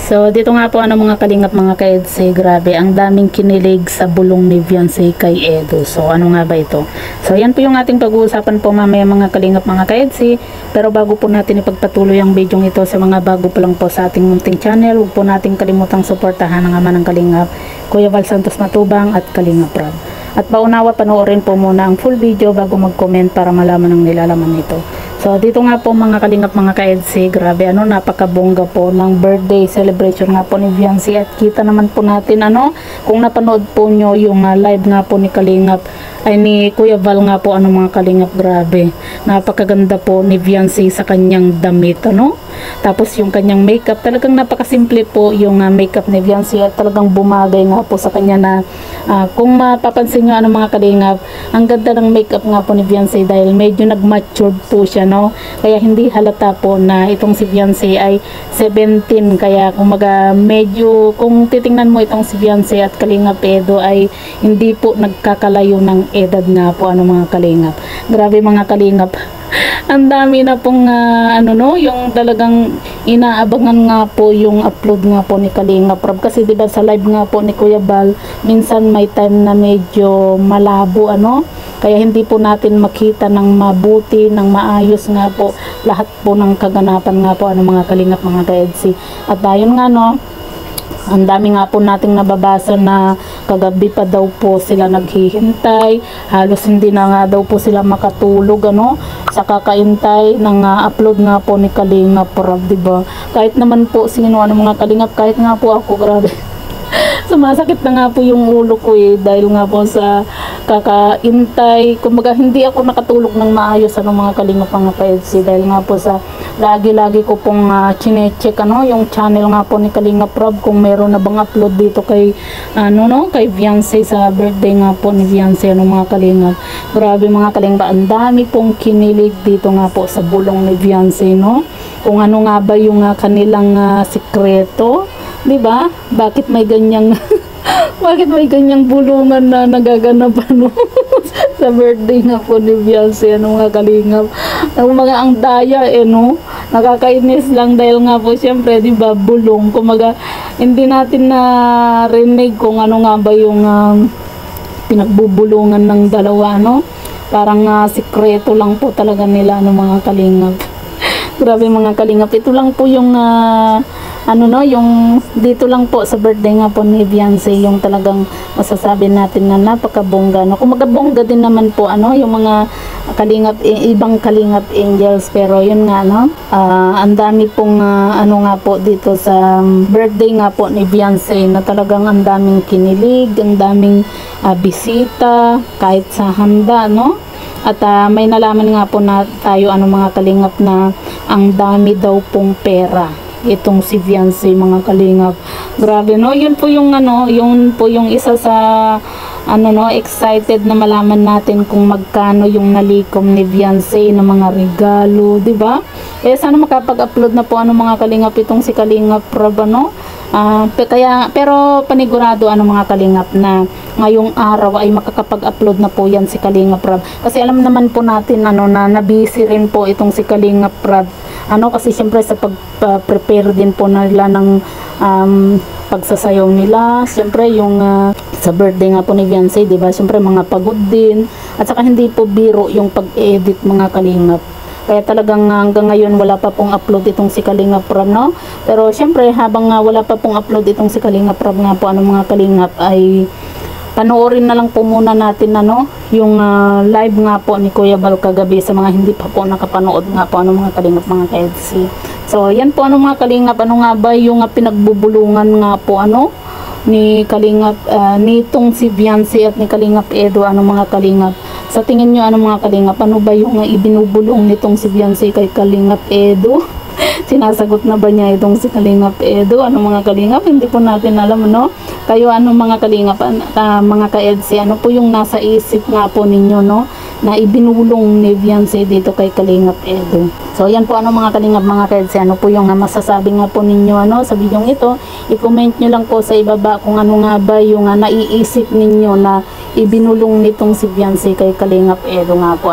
So, dito nga po mga kalingap mga ka-EDSI, grabe, ang daming kinilig sa bulong ni Beyonce kay Edo. So, ano nga ba ito? So, yan po yung ating pag-uusapan po mamaya mga kalingap mga ka-EDSI. Pero bago po natin ipagpatuloy ang video ito sa mga bago pa lang po sa ating munting channel, huwag po natin kalimutang suportahan ang ama ng kalingap, Kuya Val Santos Matubang at Kalingap Rob. At paunawa, panoorin po muna ang full video bago mag-comment para malaman ang nilalaman nito. So, dito nga po mga kalingap mga ka-EDSI, grabe, napakabongga po ng birthday celebration nga po ni Beyonce. At kita naman po natin, kung napanood po nyo yung live nga po ni Kalingap, ay ni Kuya Val nga po, mga kalingap, grabe. Napakaganda po ni Beyonce sa kanyang damit, Tapos yung kanyang makeup, talagang napakasimple po yung makeup ni Beyonce at talagang bumagay nga po sa kanya na kung mapapansin nyo mga kalingap, ang ganda ng makeup nga po ni Beyonce dahil medyo nag-matured po siya, Kaya hindi halata po na itong si Beyonce ay 17, kaya kumaga medyo, kung titingnan mo itong si Beyonce at Kalingap Edo ay hindi po nagkakalayo ng edad nga po mga kalingap. Grabe mga kalingap. Ang dami na pong yung talagang inaabangan nga po yung upload nga po ni Kalingap Rob, kasi diba sa live nga po ni Kuya Val minsan may time na medyo malabo kaya hindi po natin makita ng mabuti, ng maayos nga po lahat po ng kaganapan nga po mga kalingap mga ka-EDSI. At ayun nga ang dami nga po nating nababasa na kagabi pa daw po sila naghihintay, halos hindi na nga daw po sila makatulog sa kakaintay ng upload nga po ni Kalingap Rob, diba? Kahit naman po sino mga kalingap, kahit nga po ako, grabe. Sumasakit na nga po yung ulo ko dahil nga po sa kakaintay. Kumbaga hindi ako nakatulog ng maayos mga kalingap mga ka-EDSI dahil nga po sa lagi-lagi ko pong chinecheck yung channel nga po ni Kalingap Rob kung meron na bang upload dito kay kay Beyonce sa birthday nga po ni Beyonce mga kalingap. Grabe mga kalingap, ang dami pong kinilig dito nga po sa bulong ni Beyonce kung ano nga ba yung kanilang sikreto. Diba? Bakit may ganyang bakit may ganyang bulungan na nagaganap sa birthday nga po ni Beyonce mga kalingap. Ang daya nakakainis lang dahil nga po syempre diba bulong, kumaga hindi natin narinig kung ano nga ba yung pinagbubulungan ng dalawa parang sikreto lang po talaga nila mga kalingap. Grabe mga kalingap, ito lang po yung yung dito lang po sa birthday nga po ni Beyonce yung talagang masasabi natin na napakabongga kung magabongga din naman po yung mga kalingap, ibang kalingap angels, pero yun nga ang dami pong nga po dito sa birthday nga po ni Beyonce na talagang ang daming kinilig, ang daming bisita kahit sa handa at may nalaman nga po na tayo mga kalingap na ang dami daw pong pera itong si Beyonce mga kalingap. Grabe yun po yung yun po yung isa sa excited na malaman natin kung magkano yung nalikom ni Beyonce ng mga regalo, di ba? Sana makapag-upload na po mga kalingap itong si Kalingap Rob pero panigurado mga kalingap na ngayong araw ay makakapag-upload na po yan si Kalingap Rob, kasi alam naman po natin na nabisi rin po itong si Kalingap Rob kasi siyempre sa pag-prepare din po nila ng pagsasayaw nila, siyempre yung sa birthday nga po ni Beyonce, diba? Siyempre mga pagod din at saka hindi po biro yung pag-edit mga kalingap. Kaya talagang hanggang ngayon wala pa pong upload itong si Kalingap Rob pero siyempre habang wala pa pong upload itong si Kalingap Rob nga po mga kalingap ay panoorin na lang po muna natin yung live nga po ni Kuya Val kagabi sa mga hindi pa po nakapanood nga po mga kalingap mga ka-EDSI. So yan po mga kalingap, nga ba yung pinagbubulungan nga po ni Kalingap nitong si Beyonce at ni Kalingap Edo mga kalingap. Sa tingin nyo mga kalingap, ano ba yung ibinubulong nitong si Beyonce kay Kalingap Edo? Sinasagot na ba niya itong si Kalingap Edo? Mga kalingap, hindi po natin alam kayo mga kalingap, mga ka-EDSI, ano po yung nasa isip nga po ninyo na ibinulong ni Beyonce dito kay Kalingap Edo? So yan po mga kalingap mga ka-EDSI, ano po yung masasabi nga po ninyo sa video ito? I-comment nyo lang po sa ibaba kung ano nga ba yung naiisip ninyo na ibinulong nitong si Beyonce kay Kalingap Edo nga po